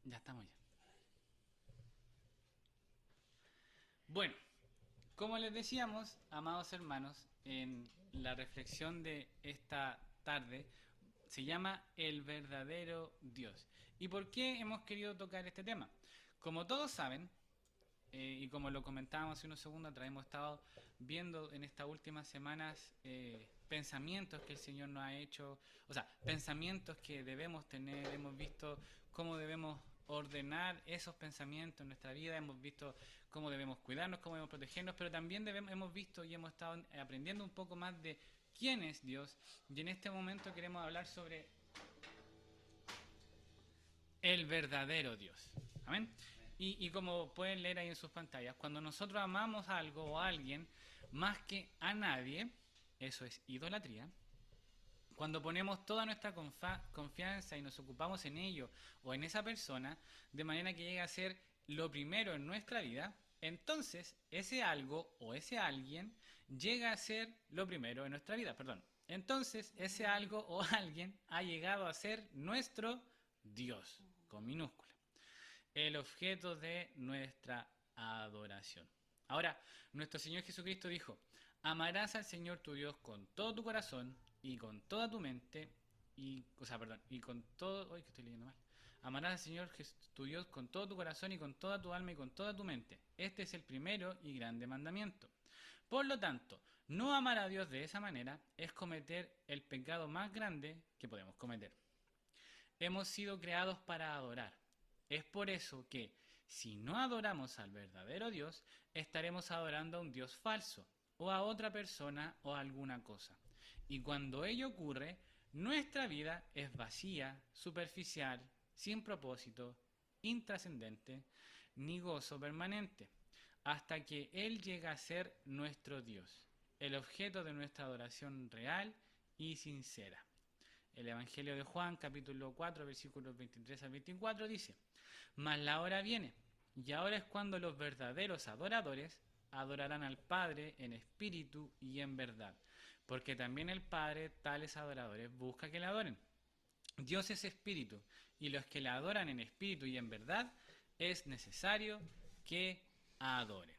Ya estamos ya. Bueno, como les decíamos, amados hermanos, en la reflexión de esta tarde se llama El verdadero Dios. ¿Y por qué hemos querido tocar este tema? Como todos saben, y como lo comentábamos hace unos segundos atrás, hemos estado viendo en estas últimas semanas pensamientos que el Señor nos ha hecho, o sea, pensamientos que debemos tener, hemos visto cómo debemos ordenar esos pensamientos en nuestra vida, hemos visto cómo debemos cuidarnos, cómo debemos protegernos, pero también hemos visto y hemos estado aprendiendo un poco más de quién es Dios, y en este momento queremos hablar sobre el verdadero Dios. Amén. Y como pueden leer ahí en sus pantallas, cuando nosotros amamos a algo o a alguien más que a nadie, eso es idolatría. Cuando ponemos toda nuestra confianza y nos ocupamos en ello o en esa persona, de manera que llegue a ser lo primero en nuestra vida, entonces ese algo o ese alguien llega a ser lo primero en nuestra vida, perdón. Entonces ese algo o alguien ha llegado a ser nuestro Dios, con minúscula, el objeto de nuestra adoración. Ahora, nuestro Señor Jesucristo dijo, amarás al Señor tu Dios con todo tu corazón y con toda tu mente y, o sea, perdón, y con todo, hoy que estoy leyendo mal. Amarás al Señor tu Dios con todo tu corazón y con toda tu alma y con toda tu mente. Este es el primero y grande mandamiento. Por lo tanto, no amar a Dios de esa manera es cometer el pecado más grande que podemos cometer. Hemos sido creados para adorar. Es por eso que, si no adoramos al verdadero Dios, estaremos adorando a un Dios falso, o a otra persona o a alguna cosa. Y cuando ello ocurre, nuestra vida es vacía, superficial, sin propósito, intrascendente, ni gozo permanente, hasta que Él llega a ser nuestro Dios, el objeto de nuestra adoración real y sincera. El Evangelio de Juan, capítulo 4, versículos 23 al 24, dice, mas la hora viene, y ahora es cuando los verdaderos adoradores adorarán al Padre en espíritu y en verdad, porque también el Padre tales adoradores busca que le adoren. Dios es espíritu, y los que le adoran en espíritu y en verdad es necesario que adoren.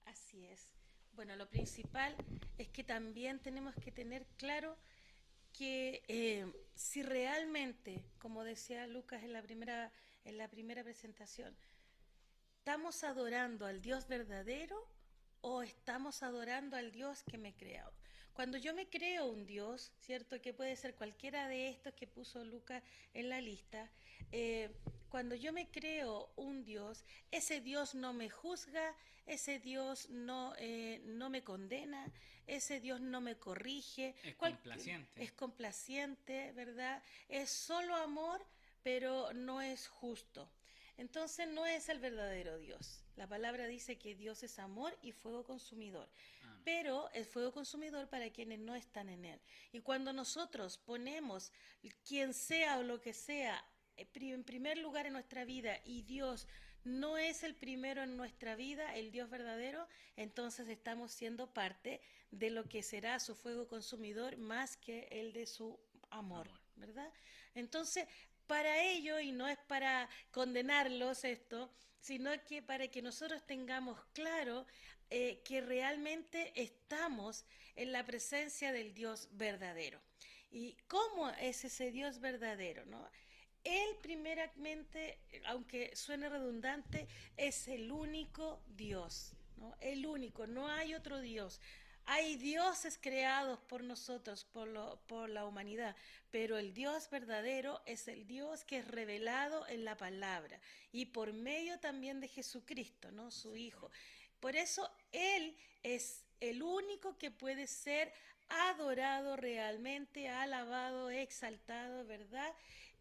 Así es. Bueno, lo principal es que también tenemos que tener claro que si realmente, como decía Lucas en la primera presentación, ¿estamos adorando al Dios verdadero o estamos adorando al Dios que me creó? Cuando yo me creo un Dios, ¿cierto? Que puede ser cualquiera de estos que puso Lucas en la lista, cuando yo me creo un Dios, ese Dios no me juzga, ese Dios no me condena, ese Dios no me corrige, Es complaciente. es complaciente, ¿verdad? Es solo amor, pero no es justo. Entonces no es el verdadero Dios. La palabra dice que Dios es amor y fuego consumidor, Amén. pero el fuego consumidor para quienes no están en él. Y cuando nosotros ponemos quien sea o lo que sea en primer lugar en nuestra vida y Dios no es el primero en nuestra vida, el Dios verdadero, entonces estamos siendo parte de lo que será su fuego consumidor más que el de su amor, Amor. ¿verdad? Entonces, para ello, y no es para condenarlos esto, sino que para que nosotros tengamos claro que realmente estamos en la presencia del Dios verdadero. ¿Y cómo es ese Dios verdadero? ¿No? Él primeramente, aunque suene redundante, es el único Dios, ¿no? El único, no hay otro Dios. Hay dioses creados por nosotros, por la humanidad, pero el Dios verdadero es el Dios que es revelado en la palabra y por medio también de Jesucristo, ¿no? Su Hijo. Por eso Él es el único que puede ser adorado realmente, alabado, exaltado, ¿verdad?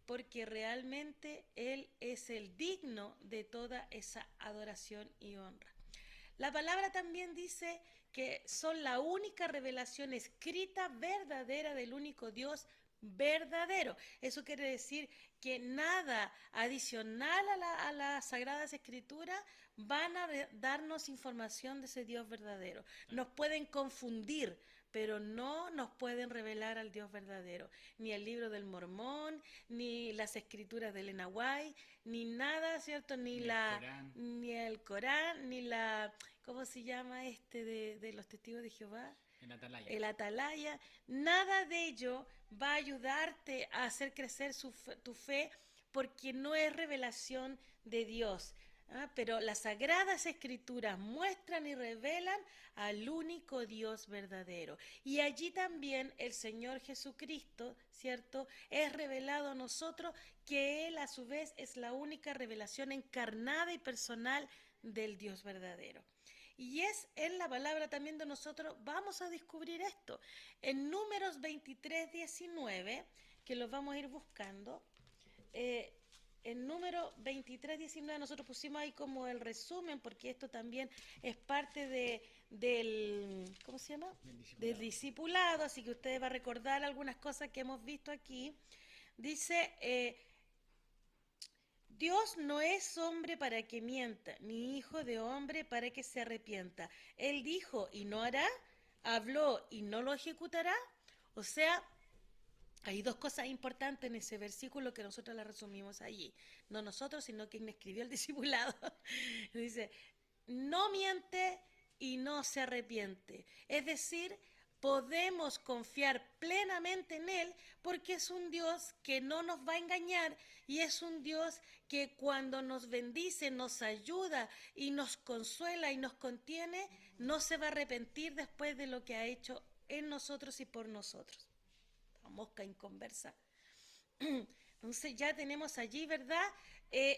Porque realmente Él es el digno de toda esa adoración y honra. La palabra también dice que son la única revelación escrita verdadera del único Dios verdadero. Eso quiere decir que nada adicional a las Sagradas Escrituras van a darnos información de ese Dios verdadero. Nos pueden confundir, pero no nos pueden revelar al Dios verdadero. Ni el libro del Mormón, ni las escrituras de Elena White, ni nada, ¿cierto? Ni el Corán, ni la, ¿cómo se llama de los testigos de Jehová? El atalaya. El atalaya. Nada de ello va a ayudarte a hacer crecer tu fe porque no es revelación de Dios. Pero las sagradas escrituras muestran y revelan al único Dios verdadero. Y allí también el Señor Jesucristo, ¿cierto?, es revelado a nosotros, que Él a su vez es la única revelación encarnada y personal del Dios verdadero. Y es en la palabra también de nosotros, vamos a descubrir esto. En Números 23, 19, que los vamos a ir buscando, en número 23, 19 nosotros pusimos ahí como el resumen, porque esto también es parte del, ¿cómo se llama? Del discipulado, así que usted va a recordar algunas cosas que hemos visto aquí. Dice, Dios no es hombre para que mienta, ni hijo de hombre para que se arrepienta. Él dijo y no hará, habló y no lo ejecutará. O sea, hay dos cosas importantes en ese versículo que nosotros la resumimos allí. No nosotros, sino quien escribió el discipulado. Dice, no miente y no se arrepiente. Es decir, podemos confiar plenamente en Él porque es un Dios que no nos va a engañar y es un Dios que cuando nos bendice, nos ayuda y nos consuela y nos contiene, no se va a arrepentir después de lo que ha hecho en nosotros y por nosotros. Mosca inconversa. Entonces ya tenemos allí, ¿verdad?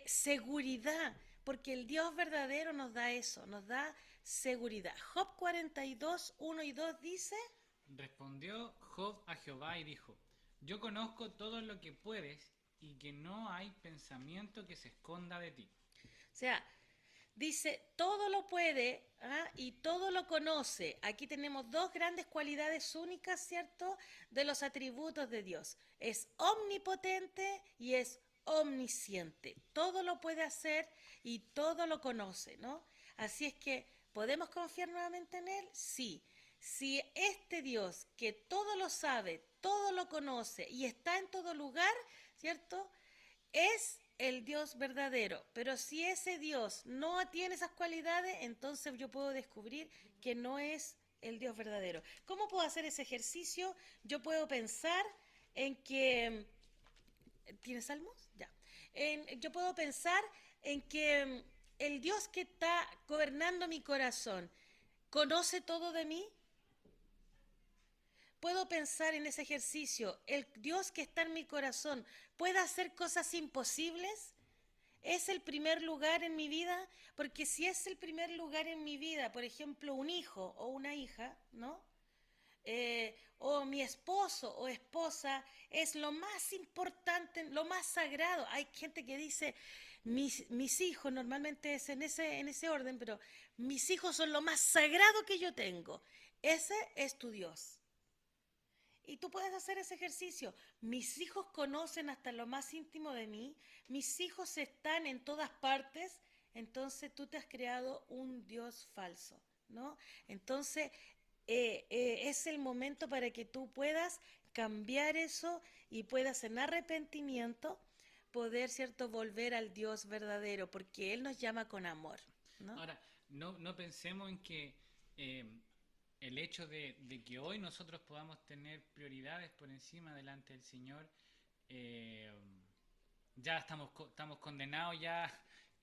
Seguridad, porque el Dios verdadero nos da eso, nos da seguridad. Job 42, 1 y 2 dice: Respondió Job a Jehová y dijo: Yo conozco todo lo que puedes y que no hay pensamiento que se esconda de ti. O sea, dice, todo lo puede y todo lo conoce. Aquí tenemos dos grandes cualidades únicas, ¿cierto?, de los atributos de Dios. Es omnipotente y es omnisciente. Todo lo puede hacer y todo lo conoce, ¿no? Así es que, ¿podemos confiar nuevamente en Él? Sí. Si este Dios que todo lo sabe, todo lo conoce y está en todo lugar, ¿cierto?, es el Dios verdadero, pero si ese Dios no tiene esas cualidades, entonces yo puedo descubrir que no es el Dios verdadero. ¿Cómo puedo hacer ese ejercicio? Yo puedo pensar en que... ¿Tienes salmos? Ya. Yo puedo pensar en que el Dios que está gobernando mi corazón conoce todo de mí. Puedo pensar en ese ejercicio, el Dios que está en mi corazón, ¿puede hacer cosas imposibles? ¿Es el primer lugar en mi vida? Porque si es el primer lugar en mi vida, por ejemplo, un hijo o una hija, ¿no? O mi esposo o esposa, es lo más importante, lo más sagrado. Hay gente que dice, mis hijos, normalmente es en ese orden, pero mis hijos son lo más sagrado que yo tengo. Ese es tu Dios. Y tú puedes hacer ese ejercicio. Mis hijos conocen hasta lo más íntimo de mí. Mis hijos están en todas partes. Entonces tú te has creado un Dios falso, ¿no? Entonces es el momento para que tú puedas cambiar eso y puedas en arrepentimiento poder, ¿cierto?, volver al Dios verdadero, porque Él nos llama con amor, ¿no? Ahora, no pensemos en que el hecho de que hoy nosotros podamos tener prioridades por encima delante del Señor, ya estamos condenados ya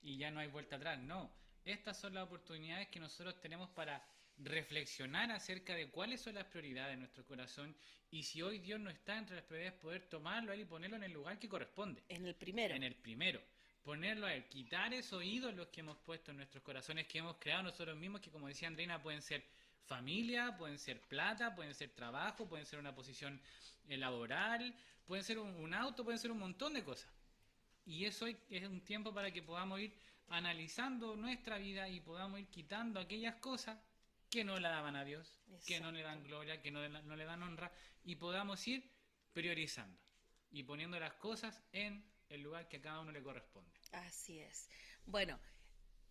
y ya no hay vuelta atrás. No, estas son las oportunidades que nosotros tenemos para reflexionar acerca de cuáles son las prioridades de nuestro corazón y si hoy Dios no está entre las prioridades, poder tomarlo a Él y ponerlo en el lugar que corresponde. En el primero. En el primero. Ponerlo a Él, quitar esos ídolos que hemos puesto en nuestros corazones, que hemos creado nosotros mismos, que como decía Andreina, pueden ser familia, pueden ser plata, pueden ser trabajo, pueden ser una posición laboral, pueden ser un auto, pueden ser un montón de cosas. Y eso es un tiempo para que podamos ir analizando nuestra vida y podamos ir quitando aquellas cosas que no le daban a Dios, exacto, que no le dan gloria, que no le dan honra, y podamos ir priorizando y poniendo las cosas en el lugar que a cada uno le corresponde. Así es. Bueno,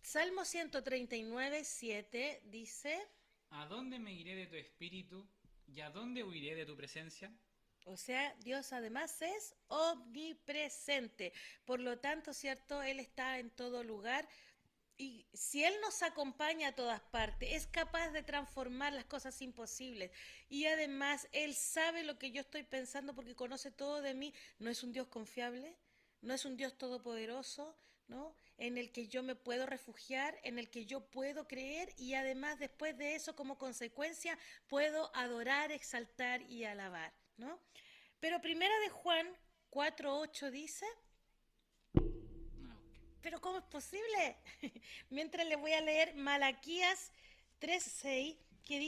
Salmo 139, 7 dice: ¿A dónde me iré de tu espíritu? ¿Y a dónde huiré de tu presencia? O sea, Dios además es omnipresente. Por lo tanto, ¿cierto? Él está en todo lugar. Y si Él nos acompaña a todas partes, es capaz de transformar las cosas imposibles. Y además, Él sabe lo que yo estoy pensando porque conoce todo de mí. ¿No es un Dios confiable? ¿No es un Dios todopoderoso? ¿No? En el que yo me puedo refugiar, en el que yo puedo creer y además después de eso, como consecuencia, puedo adorar, exaltar y alabar, ¿no? Pero primera de Juan 4:8 dice, Ah, ok. pero ¿cómo es posible? Mientras le voy a leer Malaquías 3:6, que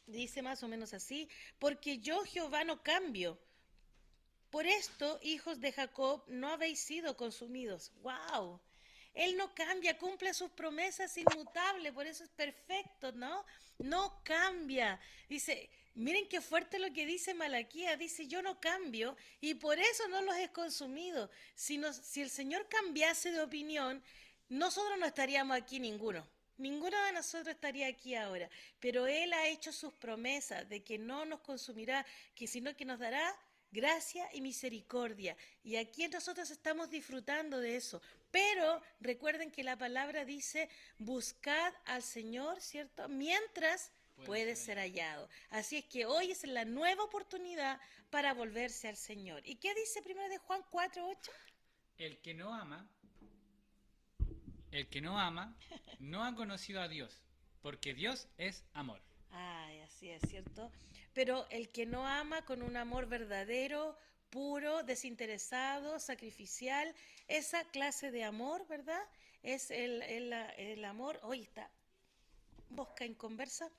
dice más o menos así, porque yo Jehová no cambio. Por esto, hijos de Jacob, no habéis sido consumidos. ¡Wow! Él no cambia, cumple sus promesas inmutables, por eso es perfecto, ¿no? No cambia. Dice, miren qué fuerte lo que dice Malaquías, dice, yo no cambio y por eso no los he consumido. Si el Señor cambiase de opinión, nosotros no estaríamos aquí ninguno. Ninguno de nosotros estaría aquí ahora, pero Él ha hecho sus promesas de que no nos consumirá, que sino que nos dará gracia y misericordia. Y aquí nosotros estamos disfrutando de eso. Pero recuerden que la palabra dice, buscad al Señor, ¿cierto? Mientras puede ser hallado. Así es que hoy es la nueva oportunidad para volverse al Señor. ¿Y qué dice primero de Juan 4:8? El que no ama, no ha conocido a Dios, porque Dios es amor. Ay, así es, ¿cierto? Pero el que no ama con un amor verdadero, puro, desinteresado, sacrificial, esa clase de amor, ¿verdad? Es el amor, hoy está Bosca en conversa.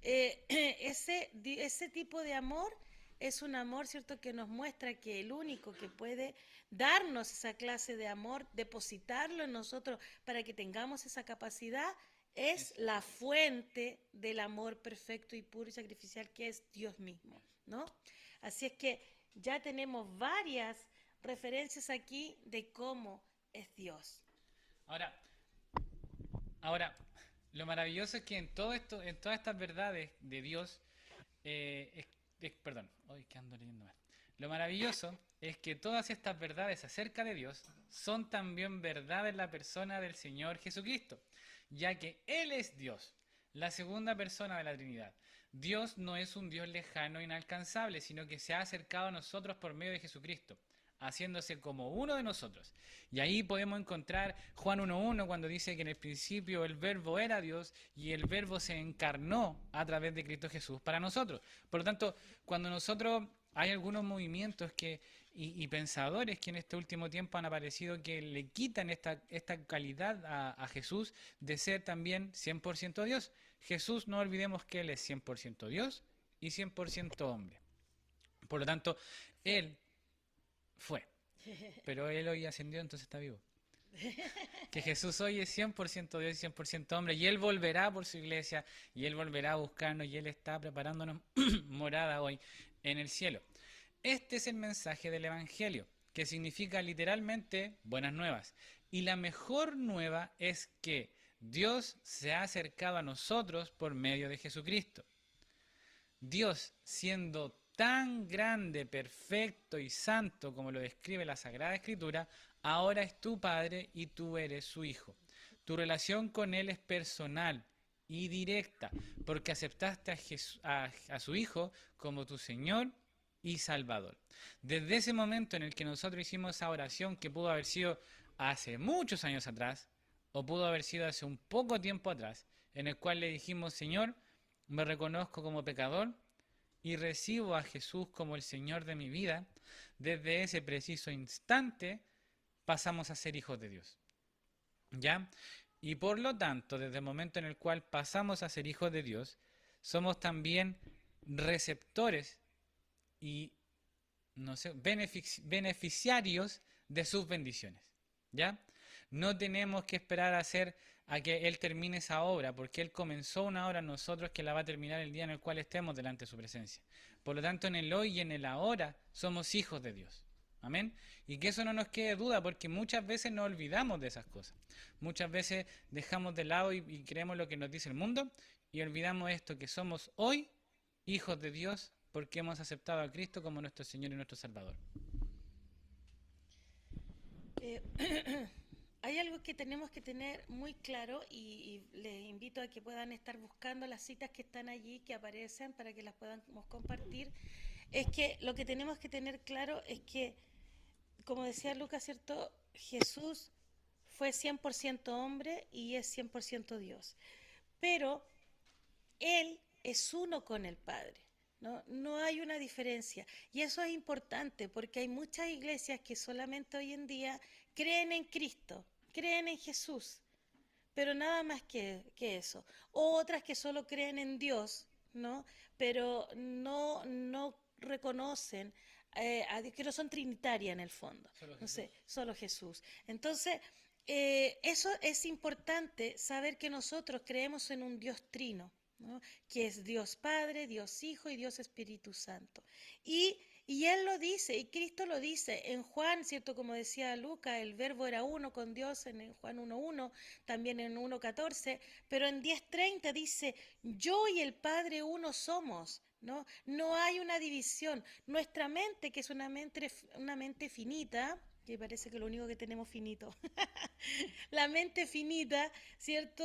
Ese tipo de amor es un amor, ¿cierto?, que nos muestra que el único que puede darnos esa clase de amor, depositarlo en nosotros para que tengamos esa capacidad, es la fuente del amor perfecto y puro y sacrificial que es Dios mismo, ¿no? Así es que ya tenemos varias referencias aquí de cómo es Dios. Ahora, ahora, lo maravilloso es que en todo esto, en todas estas verdades de Dios, perdón, hoy que ando leyendo mal. Lo maravilloso es que todas estas verdades acerca de Dios son también verdad en la persona del Señor Jesucristo, ya que Él es Dios, la segunda persona de la Trinidad. Dios no es un Dios lejano e inalcanzable, sino que se ha acercado a nosotros por medio de Jesucristo, haciéndose como uno de nosotros. Y ahí podemos encontrar Juan 1:1 cuando dice que en el principio el verbo era Dios y el verbo se encarnó a través de Cristo Jesús para nosotros. Por lo tanto, cuando nosotros hay algunos movimientos y pensadores que en este último tiempo han aparecido que le quitan esta calidad a Jesús de ser también 100% Dios. Jesús, no olvidemos que Él es 100% Dios y 100% hombre. Por lo tanto, Él fue, pero Él hoy ascendió, entonces está vivo. Que Jesús hoy es 100% Dios y 100% hombre, y Él volverá por su iglesia, y Él volverá a buscarnos, y Él está preparándonos morada hoy en el cielo. Este es el mensaje del Evangelio, que significa literalmente buenas nuevas. Y la mejor nueva es que Dios se ha acercado a nosotros por medio de Jesucristo. Dios, siendo tan grande, perfecto y santo como lo describe la Sagrada Escritura, ahora es tu Padre y tú eres su Hijo. Tu relación con Él es personal y directa, porque aceptaste a su Hijo como tu Señor y Salvador. Desde ese momento en el que nosotros hicimos esa oración, que pudo haber sido hace muchos años atrás, o pudo haber sido hace un poco tiempo atrás, en el cual le dijimos, Señor, me reconozco como pecador y recibo a Jesús como el Señor de mi vida, desde ese preciso instante pasamos a ser hijos de Dios. ¿Ya? Y por lo tanto, desde el momento en el cual pasamos a ser hijos de Dios, somos también receptores y beneficiarios de sus bendiciones. ¿Ya? No tenemos que esperar a que Él termine esa obra, porque Él comenzó una obra en nosotros que la va a terminar el día en el cual estemos delante de su presencia. Por lo tanto, en el hoy y en el ahora somos hijos de Dios. Amén. Y que eso no nos quede duda, porque muchas veces nos olvidamos de esas cosas. Muchas veces dejamos de lado y creemos lo que nos dice el mundo y olvidamos esto, que somos hoy hijos de Dios porque hemos aceptado a Cristo como nuestro Señor y nuestro Salvador. Eh, Hay algo que tenemos que tener muy claro y les invito a que puedan estar buscando las citas que están allí, que aparecen para que las podamos compartir. Es que lo que tenemos que tener claro es que, como decía Lucas, ¿cierto? Jesús fue 100% hombre y es 100% Dios. Pero Él es uno con el Padre. ¿No? No hay una diferencia. Y eso es importante porque hay muchas iglesias que solamente hoy en día creen en Cristo, creen en Jesús, pero nada más que eso. O otras que solo creen en Dios, ¿no? Pero no reconocen a Dios, que no son trinitarias en el fondo. Solo No Jesús. sé, solo Jesús. Entonces, eso es importante, saber que nosotros creemos en un Dios trino, ¿no? Que es Dios Padre, Dios Hijo y Dios Espíritu Santo. Y Él lo dice, y Cristo lo dice en Juan, ¿cierto? Como decía Lucas, el verbo era uno con Dios en Juan 1:1, también en 1:14, pero en 10:30 dice, yo y el Padre uno somos. ¿No? No hay una división. Nuestra mente, que es una mente finita, que parece que lo único que tenemos finito, la mente finita, ¿cierto?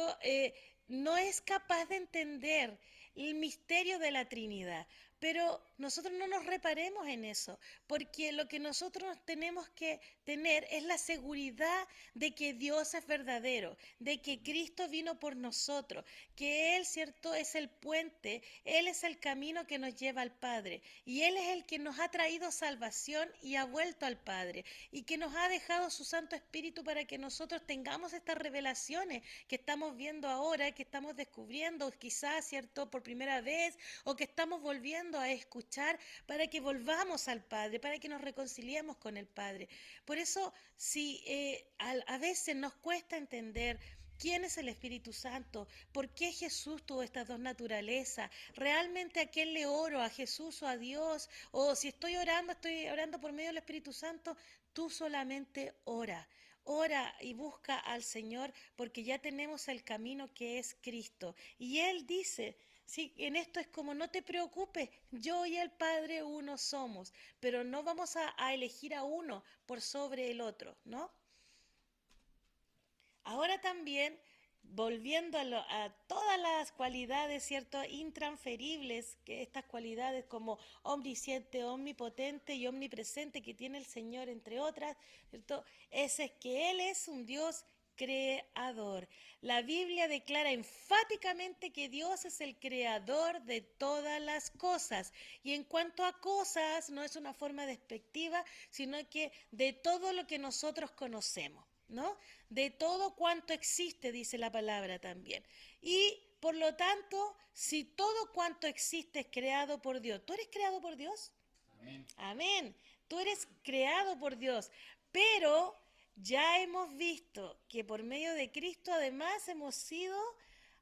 No es capaz de entender el misterio de la Trinidad. Pero nosotros no nos reparemos en eso, porque lo que nosotros tenemos que tener es la seguridad de que Dios es verdadero, de que Cristo vino por nosotros, que Él, ¿cierto?, es el puente, Él es el camino que nos lleva al Padre, y Él es el que nos ha traído salvación y ha vuelto al Padre, y que nos ha dejado su Santo Espíritu para que nosotros tengamos estas revelaciones que estamos viendo ahora, que estamos descubriendo quizás, ¿cierto?, por primera vez, o que estamos volviendo a escuchar, para que volvamos al Padre, para que nos reconciliemos con el Padre. Por eso, si a veces nos cuesta entender quién es el Espíritu Santo, por qué Jesús tuvo estas dos naturalezas, realmente a quién le oro, a Jesús o a Dios, o si estoy orando por medio del Espíritu Santo, tú solamente ora. Ora y busca al Señor porque ya tenemos el camino que es Cristo. Y Él dice, sí, en esto es como no te preocupes, yo y el Padre uno somos, pero no vamos a elegir a uno por sobre el otro, ¿no? Ahora también, volviendo a todas las cualidades, ¿cierto?, intransferibles, que estas cualidades como omnisciente, omnipotente y omnipresente que tiene el Señor, entre otras, ¿cierto?, es que Él es un Dios creador. La Biblia declara enfáticamente que Dios es el creador de todas las cosas. Y en cuanto a cosas, no es una forma despectiva, sino que de todo lo que nosotros conocemos, ¿no? De todo cuanto existe, dice la palabra también. Y por lo tanto, si todo cuanto existe es creado por Dios, ¿tú eres creado por Dios? Amén. Amén. Tú eres creado por Dios, pero ya hemos visto que por medio de Cristo además hemos sido,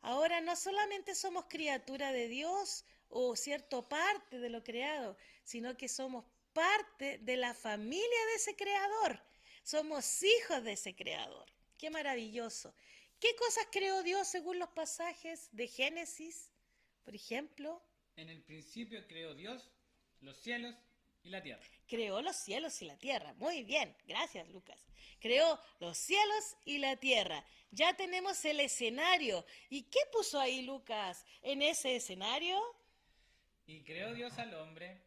ahora no solamente somos criatura de Dios o cierto parte de lo creado, sino que somos parte de la familia de ese creador. Somos hijos de ese creador. Qué maravilloso. ¿Qué cosas creó Dios según los pasajes de Génesis, por ejemplo? En el principio creó Dios los cielos y la tierra. Creó los cielos y la tierra. Muy bien, gracias Lucas. Creó los cielos y la tierra. Ya tenemos el escenario. ¿Y qué puso ahí Lucas en ese escenario? Y creó Dios al hombre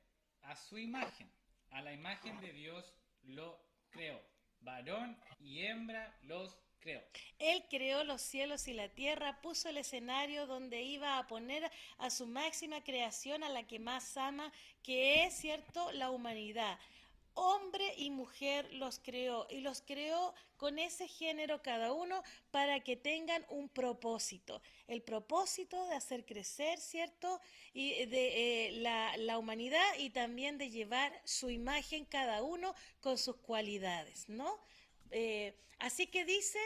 a su imagen. A la imagen de Dios lo creó. Varón y hembra los creó. Él creó los cielos y la tierra, puso el escenario donde iba a poner a su máxima creación, a la que más ama, que es, ¿cierto?, la humanidad. Hombre y mujer los creó y los creó con ese género cada uno para que tengan un propósito. El propósito de hacer crecer, ¿cierto?, y de la humanidad, y también de llevar su imagen cada uno con sus cualidades, ¿no? Así que dice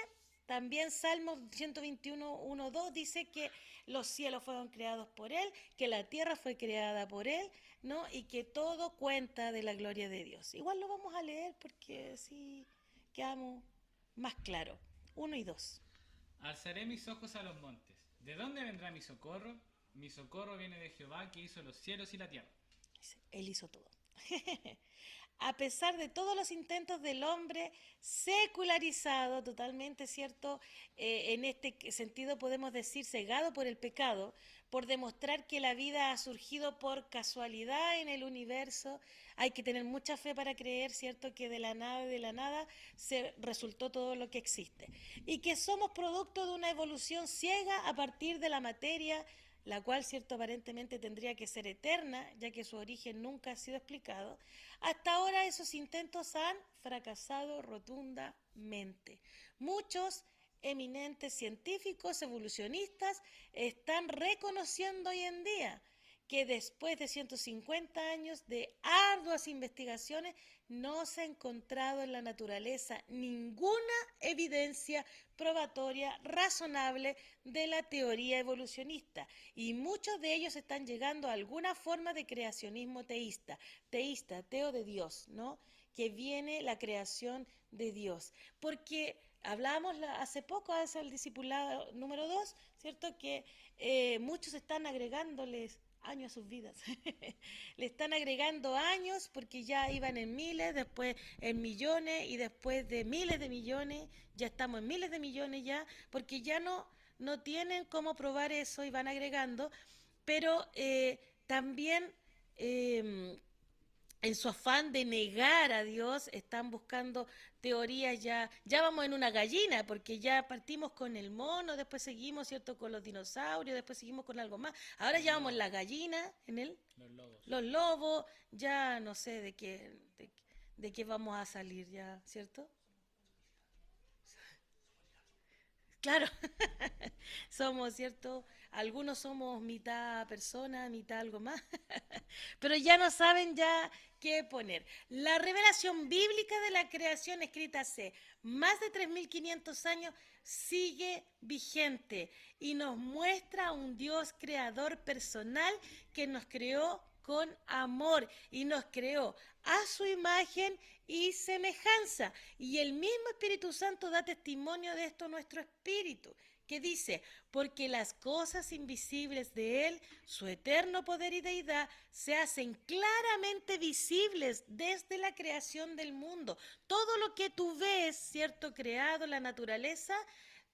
también Salmo 121, 1, 2, dice que los cielos fueron creados por Él, que la tierra fue creada por Él, ¿no? Y que todo cuenta de la gloria de Dios. Igual lo vamos a leer porque así quedamos más claro. 1 y 2. Alzaré mis ojos a los montes. ¿De dónde vendrá mi socorro? Mi socorro viene de Jehová que hizo los cielos y la tierra. Él hizo todo. A pesar de todos los intentos del hombre secularizado, totalmente cierto, en este sentido podemos decir cegado por el pecado, por demostrar que la vida ha surgido por casualidad en el universo, hay que tener mucha fe para creer, cierto, que de la nada se resultó todo lo que existe. Y que somos producto de una evolución ciega a partir de la materia, la cual, cierto, aparentemente tendría que ser eterna, ya que su origen nunca ha sido explicado. Hasta ahora esos intentos han fracasado rotundamente. Muchos eminentes científicos evolucionistas están reconociendo hoy en día que después de 150 años de arduas investigaciones no se ha encontrado en la naturaleza ninguna evidencia probatoria razonable de la teoría evolucionista y muchos de ellos están llegando a alguna forma de creacionismo teísta, teo de Dios, ¿no? Que viene la creación de Dios, porque hablábamos hace poco, hace el discipulado número 2, ¿cierto? Que muchos están agregándoles años a sus vidas. Le están agregando años porque ya iban en miles, después en millones y después de miles de millones, ya estamos en miles de millones ya, porque ya no tienen cómo probar eso y van agregando, pero también en su afán de negar a Dios, están buscando teorías ya vamos en una gallina, porque ya partimos con el mono, después seguimos, ¿cierto?, con los dinosaurios, después seguimos con algo más. Ahora ya vamos en la gallina, en los lobos, ya no sé de qué vamos a salir ya, ¿cierto? Claro, somos, ¿cierto? Algunos somos mitad persona, mitad algo más, pero ya no saben ya qué poner. La revelación bíblica de la creación escrita hace más de 3.500 años sigue vigente y nos muestra a un Dios creador personal que nos creó con amor y nos creó a su imagen y semejanza. Y el mismo Espíritu Santo da testimonio de esto a nuestro espíritu, que dice, porque las cosas invisibles de Él, su eterno poder y deidad, se hacen claramente visibles desde la creación del mundo. Todo lo que tú ves, cierto, creado, la naturaleza,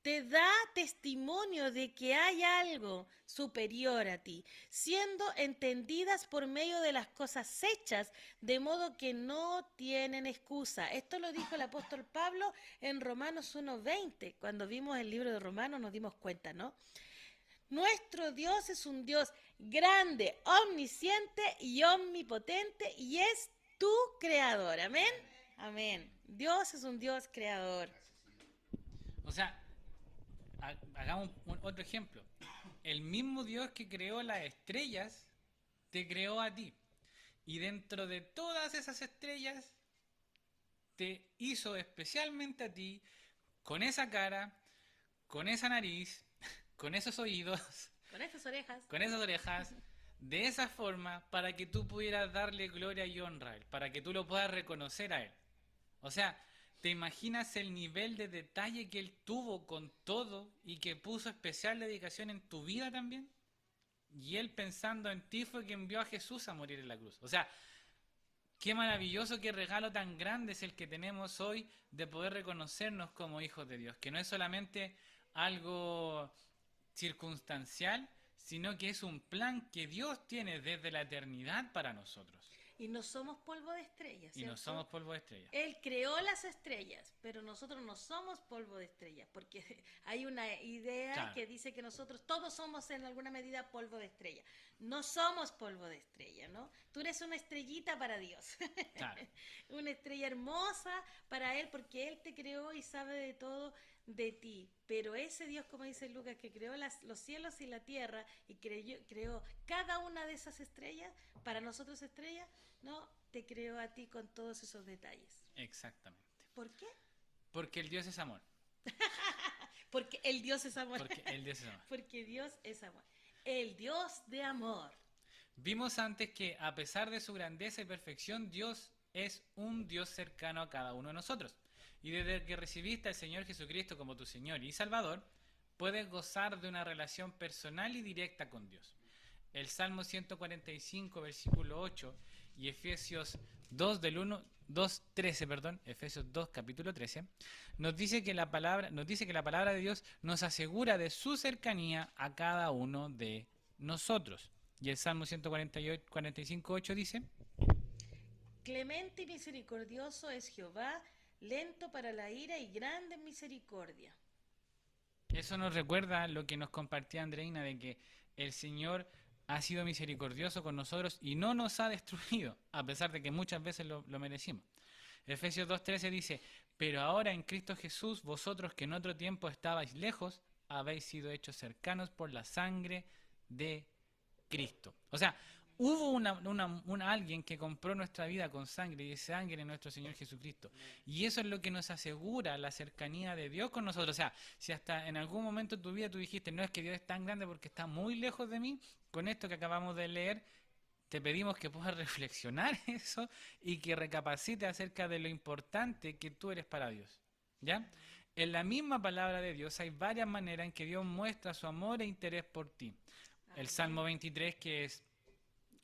te da testimonio de que hay algo superior a ti, siendo entendidas por medio de las cosas hechas, de modo que no tienen excusa. Esto lo dijo el apóstol Pablo en Romanos 1:20. Cuando vimos el libro de Romanos nos dimos cuenta, ¿no? Nuestro Dios es un Dios grande, omnisciente y omnipotente y es tu creador. Amén. Amén. Dios es un Dios creador. O sea, hagamos otro ejemplo. El mismo Dios que creó las estrellas te creó a ti. Y dentro de todas esas estrellas te hizo especialmente a ti con esa cara, con esa nariz, con esos oídos, con esas orejas, de esa forma para que tú pudieras darle gloria y honra a Él, para que tú lo puedas reconocer a Él. O sea, ¿te imaginas el nivel de detalle que Él tuvo con todo y que puso especial dedicación en tu vida también? Y Él pensando en ti fue que envió a Jesús a morir en la cruz. O sea, qué maravilloso, qué regalo tan grande es el que tenemos hoy de poder reconocernos como hijos de Dios. Que no es solamente algo circunstancial, sino que es un plan que Dios tiene desde la eternidad para nosotros. Y no somos polvo de estrellas, ¿cierto? Y no somos polvo de estrellas. Él creó las estrellas, pero nosotros no somos polvo de estrellas, porque hay una idea que dice que nosotros todos somos en alguna medida polvo de estrella. No somos polvo de estrella, ¿no? Tú eres una estrellita para Dios. Claro. Una estrella hermosa para Él, porque Él te creó y sabe de todo de ti. Pero ese Dios, como dice Lucas, que creó los cielos y la tierra y creó cada una de esas estrellas, para nosotros estrellas, ¿no? Te creó a ti con todos esos detalles. Exactamente. ¿Por qué? Porque el Dios es amor. Porque el Dios es amor. Porque el Dios es amor. Porque Dios es amor. El Dios de amor. Vimos antes que a pesar de su grandeza y perfección, Dios es un Dios cercano a cada uno de nosotros. Y desde que recibiste al Señor Jesucristo como tu Señor y Salvador, puedes gozar de una relación personal y directa con Dios. el Salmo 145, versículo 8, y Efesios 2 del 1, 2:13, perdón, Efesios 2, capítulo 13, nos dice que la palabra de Dios nos asegura de su cercanía a cada uno de nosotros. Y el Salmo 145, 8 dice: Clemente y misericordioso es Jehová, lento para la ira y grande en misericordia. Eso nos recuerda lo que nos compartía Andreina, de que el Señor ha sido misericordioso con nosotros y no nos ha destruido, a pesar de que muchas veces lo merecimos. Efesios 2:13 dice: pero ahora en Cristo Jesús, vosotros que en otro tiempo estabais lejos, habéis sido hechos cercanos por la sangre de Cristo. O sea, hubo alguien que compró nuestra vida con sangre, y ese sangre es nuestro Señor Jesucristo. Y eso es lo que nos asegura la cercanía de Dios con nosotros. O sea, si hasta en algún momento de tu vida tú dijiste: no, es que Dios es tan grande porque está muy lejos de mí, con esto que acabamos de leer, te pedimos que puedas reflexionar eso y que recapacites acerca de lo importante que tú eres para Dios. ¿Ya? En la misma palabra de Dios hay varias maneras en que Dios muestra su amor e interés por ti. El Salmo 23, que es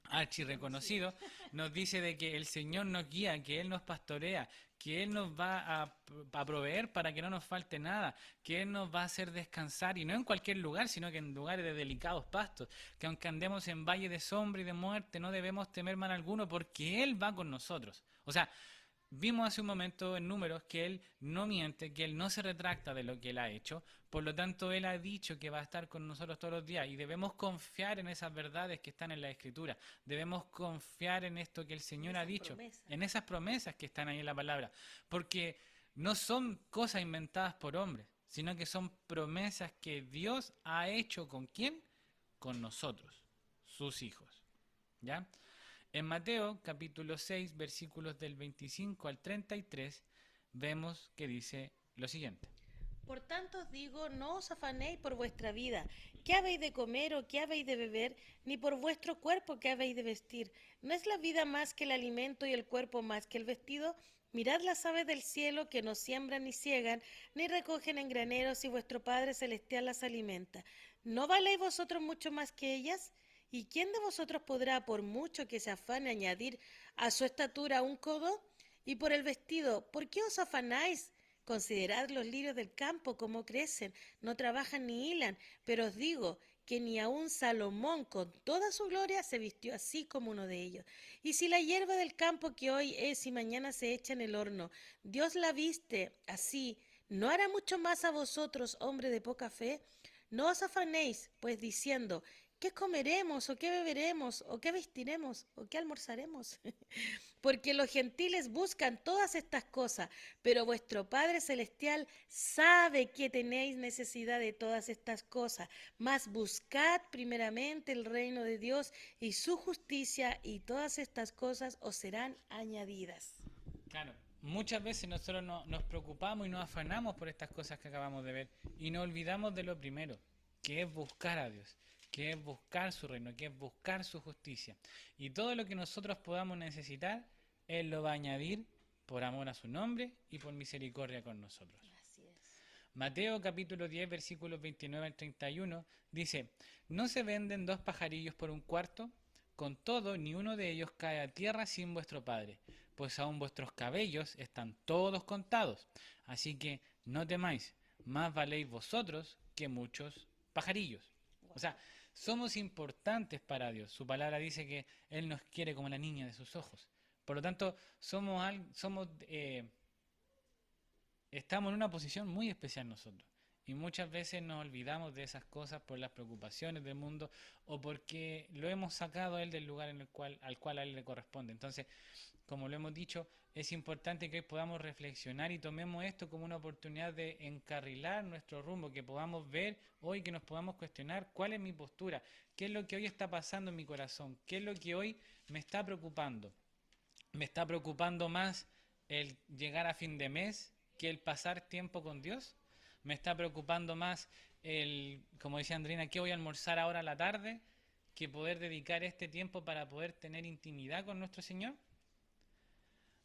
archi reconocido, nos dice de que el Señor nos guía, que Él nos pastorea, que Él nos va a proveer para que no nos falte nada, que Él nos va a hacer descansar, y no en cualquier lugar, sino que en lugares de delicados pastos, que aunque andemos en valle de sombra y de muerte, no debemos temer mal alguno, porque Él va con nosotros. O sea, vimos hace un momento en Números que Él no miente, que Él no se retracta de lo que Él ha hecho, por lo tanto Él ha dicho que va a estar con nosotros todos los días y debemos confiar en esas verdades que están en la Escritura, debemos confiar en esto que el Señor ha dicho, en esas promesas que están ahí en la palabra, porque no son cosas inventadas por hombres, sino que son promesas que Dios ha hecho. ¿Con quién? Con nosotros, sus hijos. ¿Ya? En Mateo capítulo 6, versículos del 25 al 33, vemos que dice lo siguiente: Por tanto os digo, no os afanéis por vuestra vida, qué habéis de comer o qué habéis de beber, ni por vuestro cuerpo qué habéis de vestir. ¿No es la vida más que el alimento y el cuerpo más que el vestido? Mirad las aves del cielo, que no siembran ni ciegan, ni recogen en graneros, y vuestro Padre Celestial las alimenta. ¿No valéis vosotros mucho más que ellas? ¿Y quién de vosotros podrá, por mucho que se afane, añadir a su estatura un codo? Y por el vestido, ¿por qué os afanáis? Considerad los lirios del campo, cómo crecen, no trabajan ni hilan, pero os digo que ni aun Salomón con toda su gloria se vistió así como uno de ellos. Y si la hierba del campo que hoy es y mañana se echa en el horno, Dios la viste así, ¿no hará mucho más a vosotros, hombre de poca fe? No os afanéis, pues diciendo, ¿qué comeremos, o qué beberemos, o qué vestiremos, o qué almorzaremos? Porque los gentiles buscan todas estas cosas, pero vuestro Padre Celestial sabe que tenéis necesidad de todas estas cosas. Mas buscad primeramente el reino de Dios y su justicia, y todas estas cosas os serán añadidas. Claro, muchas veces nosotros nos preocupamos y nos afanamos por estas cosas que acabamos de ver y nos olvidamos de lo primero, que es buscar a Dios, que es buscar su reino, que es buscar su justicia. Y todo lo que nosotros podamos necesitar, Él lo va a añadir por amor a su nombre y por misericordia con nosotros. Así es. Mateo capítulo 10, versículos 29 al 31 dice: ¿no se venden 2 pajarillos por un cuarto? Con todo, ni uno de ellos cae a tierra sin vuestro Padre, pues aún vuestros cabellos están todos contados. Así que no temáis, más valéis vosotros que muchos pajarillos. O sea, somos importantes para Dios. Su palabra dice que Él nos quiere como la niña de sus ojos. Por lo tanto, estamos en una posición muy especial nosotros. Y muchas veces nos olvidamos de esas cosas por las preocupaciones del mundo o porque lo hemos sacado a Él del lugar al cual a Él le corresponde. Entonces, como lo hemos dicho, es importante que hoy podamos reflexionar y tomemos esto como una oportunidad de encarrilar nuestro rumbo, que podamos ver hoy, que nos podamos cuestionar cuál es mi postura, qué es lo que hoy está pasando en mi corazón, qué es lo que hoy me está preocupando. ¿Me está preocupando más el llegar a fin de mes que el pasar tiempo con Dios? ¿Me está preocupando más como decía Andrina, qué voy a almorzar ahora a la tarde, que poder dedicar este tiempo para poder tener intimidad con nuestro Señor?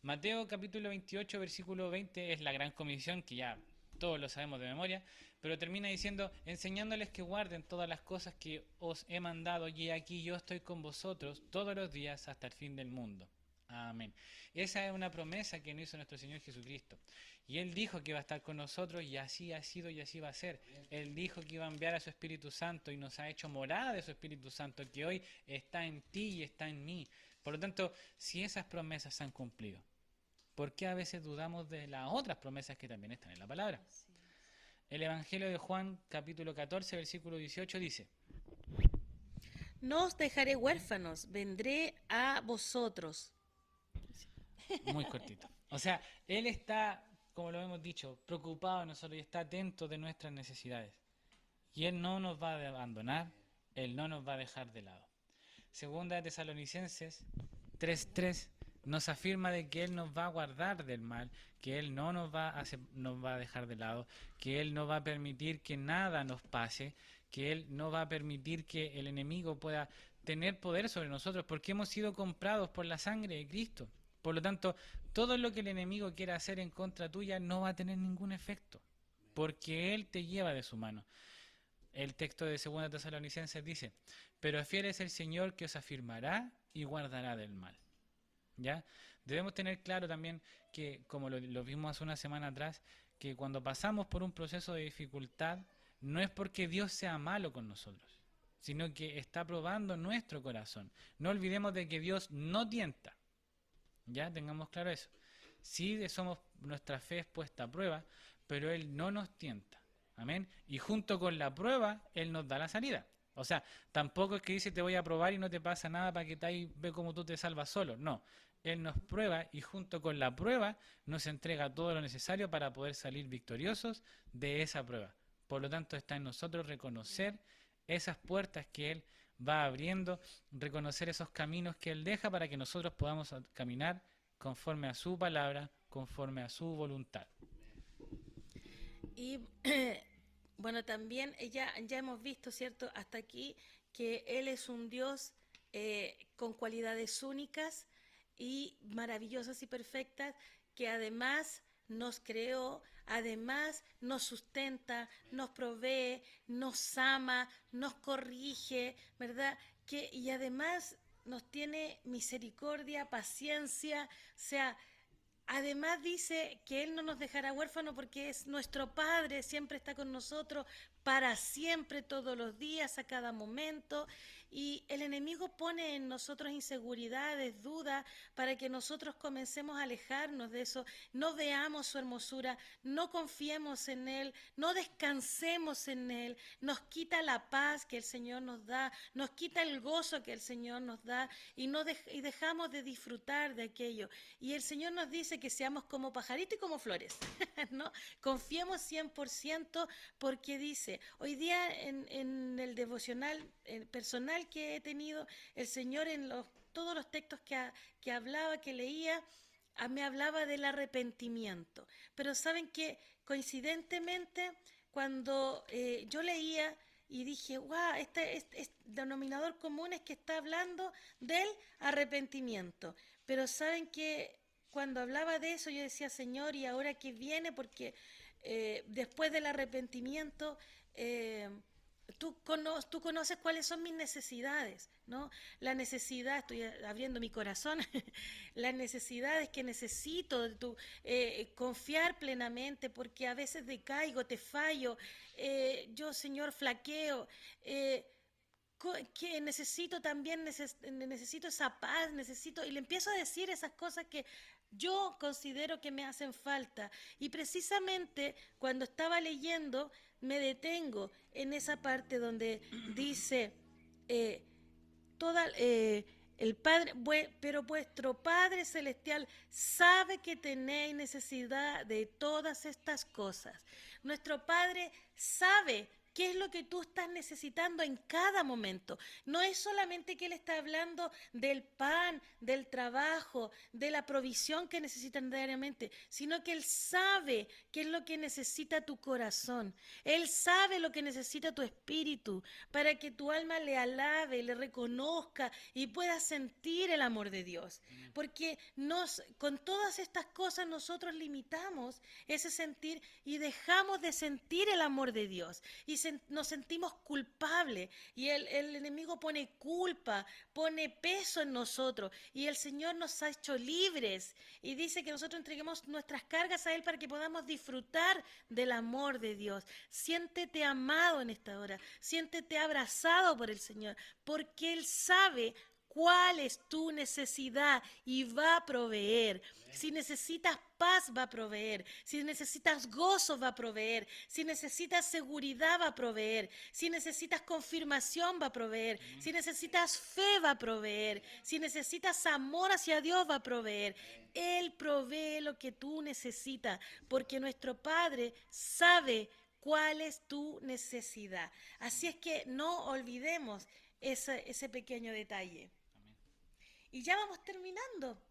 Mateo capítulo 28, versículo 20 es la gran comisión que ya todos lo sabemos de memoria, pero termina diciendo, enseñándoles que guarden todas las cosas que os he mandado, y aquí yo estoy con vosotros todos los días hasta el fin del mundo. Amén. Esa es una promesa que nos hizo nuestro Señor Jesucristo. Y Él dijo que iba a estar con nosotros, y así ha sido y así va a ser. Él dijo que iba a enviar a su Espíritu Santo y nos ha hecho morada de su Espíritu Santo, que hoy está en ti y está en mí. Por lo tanto, si esas promesas se han cumplido, ¿por qué a veces dudamos de las otras promesas que también están en la palabra? El Evangelio de Juan, capítulo 14, versículo 18 dice: No os dejaré huérfanos, vendré a vosotros. Muy cortito. O sea, Él está, como lo hemos dicho, preocupado de nosotros y está atento de nuestras necesidades. Y Él no nos va a abandonar, Él no nos va a dejar de lado. Segunda de Tesalonicenses 3:3 nos afirma de que Él nos va a guardar del mal, que Él no nos va a dejar de lado, que Él no va a permitir que nada nos pase, que Él no va a permitir que el enemigo pueda tener poder sobre nosotros, porque hemos sido comprados por la sangre de Cristo. Por lo tanto, todo lo que el enemigo quiera hacer en contra tuya no va a tener ningún efecto, porque Él te lleva de su mano. El texto de 2 Tesalonicenses dice: pero fiel es el Señor que os afirmará y guardará del mal. ¿Ya? Debemos tener claro también que, como lo vimos hace una semana atrás, que cuando pasamos por un proceso de dificultad, no es porque Dios sea malo con nosotros, sino que está probando nuestro corazón. No olvidemos de que Dios no tienta. Ya, tengamos claro eso. Sí, nuestra fe es puesta a prueba, pero Él no nos tienta. Amén. Y junto con la prueba, Él nos da la salida. O sea, tampoco es que dice te voy a probar y no te pasa nada para que ahí ve cómo tú te salvas solo. No, Él nos prueba y junto con la prueba nos entrega todo lo necesario para poder salir victoriosos de esa prueba. Por lo tanto, está en nosotros reconocer esas puertas que Él va abriendo, reconocer esos caminos que Él deja para que nosotros podamos caminar conforme a su palabra, conforme a su voluntad. Y bueno, también ya hemos visto, ¿cierto? Hasta aquí que Él es un Dios con cualidades únicas y maravillosas y perfectas, que además nos creó, además nos sustenta, nos provee, nos ama, nos corrige, ¿verdad? Y además nos tiene misericordia, paciencia, o sea, además dice que Él no nos dejará huérfanos porque es nuestro Padre, siempre está con nosotros, para siempre, todos los días, a cada momento. Y el enemigo pone en nosotros inseguridades, dudas, para que nosotros comencemos a alejarnos de eso, no veamos su hermosura, no confiemos en Él, no descansemos en Él, nos quita la paz que el Señor nos da, nos quita el gozo que el Señor nos da y dejamos de disfrutar de aquello. Y el Señor nos dice que seamos como pajaritos y como flores, ¿no? Confiemos 100% porque dice, hoy día en el devocional personal que he tenido, el Señor todos los textos que hablaba, que leía, me hablaba del arrepentimiento. Pero saben que coincidentemente cuando yo leía y dije, wow, este denominador común es que está hablando del arrepentimiento. Pero saben que cuando hablaba de eso yo decía, Señor, ¿y ahora qué viene? Porque después del arrepentimiento, tú conoces cuáles son mis necesidades, ¿no? La necesidad, estoy abriendo mi corazón, las necesidades que necesito de confiar plenamente, porque a veces decaigo, te fallo, yo, Señor, flaqueo, que necesito también, necesito esa paz, y le empiezo a decir esas cosas que yo considero que me hacen falta. Y precisamente cuando estaba leyendo, me detengo en esa parte donde dice, eh, toda, el Padre, pero vuestro Padre Celestial sabe que tenéis necesidad de todas estas cosas. Nuestro Padre sabe qué es lo que tú estás necesitando en cada momento. No es solamente que Él está hablando del pan, del trabajo, de la provisión que necesitan diariamente, sino que Él sabe qué es lo que necesita tu corazón. Él sabe lo que necesita tu espíritu para que tu alma le alabe, le reconozca y pueda sentir el amor de Dios. Porque con todas estas cosas nosotros limitamos ese sentir y dejamos de sentir el amor de Dios. Y nos sentimos culpables. Y el enemigo pone culpa, pone peso en nosotros. Y el Señor nos ha hecho libres. Y dice que nosotros entreguemos nuestras cargas a Él para que podamos disfrutar del amor de Dios. Siéntete amado en esta hora. Siéntete abrazado por el Señor. Porque Él sabe cuál es tu necesidad y va a proveer. Si necesitas paz, va a proveer. Si necesitas gozo, va a proveer. Si necesitas seguridad, va a proveer. Si necesitas confirmación, va a proveer. Si necesitas fe, va a proveer. Si necesitas amor hacia Dios, va a proveer. Él provee lo que tú necesitas, porque nuestro Padre sabe cuál es tu necesidad. Así es que no olvidemos ese pequeño detalle. Y ya vamos terminando.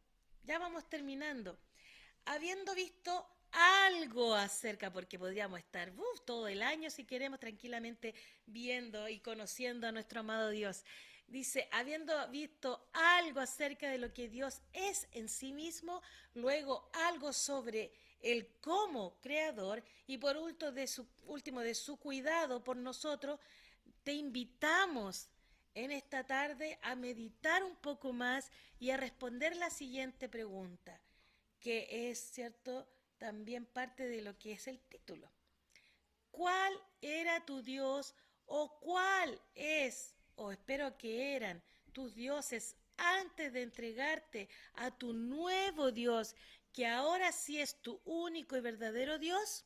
Habiendo visto algo acerca, porque podríamos estar todo el año si queremos tranquilamente viendo y conociendo a nuestro amado Dios. Dice, habiendo visto algo acerca de lo que Dios es en sí mismo, luego algo sobre el cómo creador y por último de su cuidado por nosotros, te invitamos en esta tarde a meditar un poco más y a responder la siguiente pregunta, que es, ¿cierto?, también parte de lo que es el título. ¿Cuál era tu Dios o cuál es, o espero que eran, tus dioses antes de entregarte a tu nuevo Dios, que ahora sí es tu único y verdadero Dios?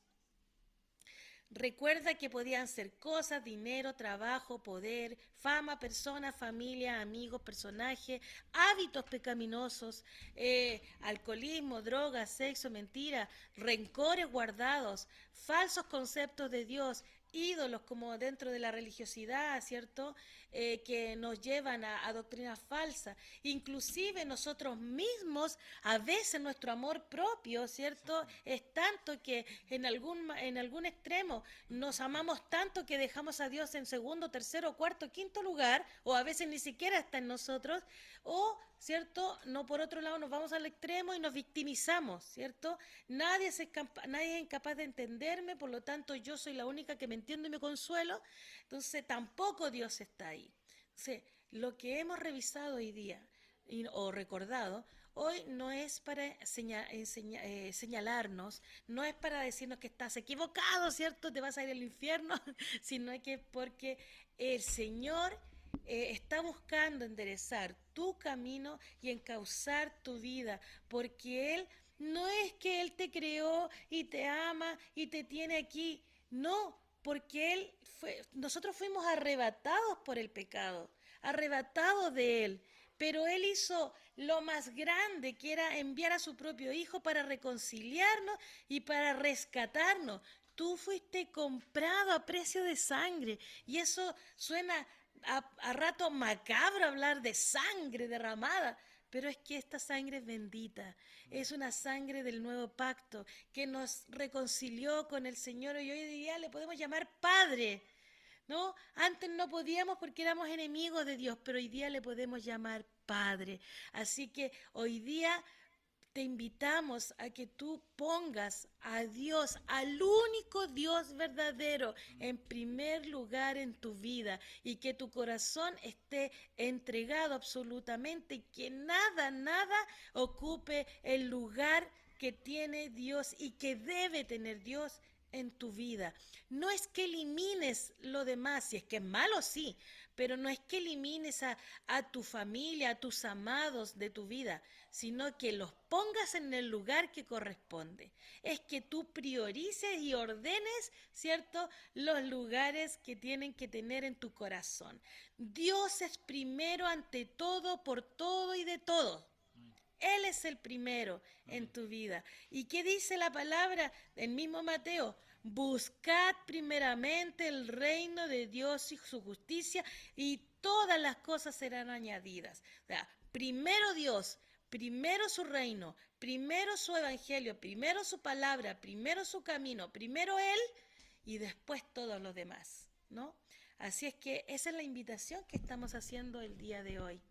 Recuerda que podían ser cosas, dinero, trabajo, poder, fama, personas, familia, amigos, personajes, hábitos pecaminosos, alcoholismo, drogas, sexo, mentira, rencores guardados, falsos conceptos de Dios, ídolos como dentro de la religiosidad, ¿cierto? Que nos llevan a doctrinas falsas. Inclusive nosotros mismos, a veces nuestro amor propio, ¿cierto? Es tanto que en algún extremo nos amamos tanto que dejamos a Dios en segundo, tercero, cuarto, quinto lugar, o a veces ni siquiera está en nosotros, o, ¿cierto? No, por otro lado nos vamos al extremo y nos victimizamos, ¿cierto? Nadie es incapaz de entenderme, por lo tanto yo soy la única que me entiendo y me consuelo, entonces tampoco Dios está ahí. Entonces, lo que hemos revisado hoy día o recordado, hoy no es para señalarnos, no es para decirnos que estás equivocado, ¿cierto? Te vas a ir al infierno, sino que porque el Señor está buscando enderezar tu camino y encauzar tu vida, porque Él no es que Él te creó y te ama y te tiene aquí, no, porque nosotros fuimos arrebatados por el pecado, arrebatados de Él, pero Él hizo lo más grande, que era enviar a su propio Hijo para reconciliarnos y para rescatarnos. Tú fuiste comprado a precio de sangre, y eso suena a rato macabro hablar de sangre derramada, pero es que esta sangre es bendita, es una sangre del nuevo pacto que nos reconcilió con el Señor y hoy día le podemos llamar Padre, ¿no? Antes no podíamos porque éramos enemigos de Dios, pero hoy día le podemos llamar Padre. Así que hoy día te invitamos a que tú pongas a Dios, al único Dios verdadero, en primer lugar en tu vida y que tu corazón esté entregado absolutamente y que nada ocupe el lugar que tiene Dios y que debe tener Dios en tu vida. No es que elimines lo demás, si es que es malo, sí, pero no es que elimines a tu familia, a tus amados de tu vida, sino que los pongas en el lugar que corresponde. Es que tú priorices y ordenes, ¿cierto?, los lugares que tienen que tener en tu corazón. Dios es primero ante todo, por todo y de todo. Él es el primero en tu vida. ¿Y qué dice la palabra del mismo Mateo? buscad primeramente el reino de Dios y su justicia y todas las cosas serán añadidas. O sea, primero Dios, primero su reino, primero su evangelio, primero su palabra, primero su camino, primero Él y después todos los demás, ¿no? Así es que esa es la invitación que estamos haciendo el día de hoy.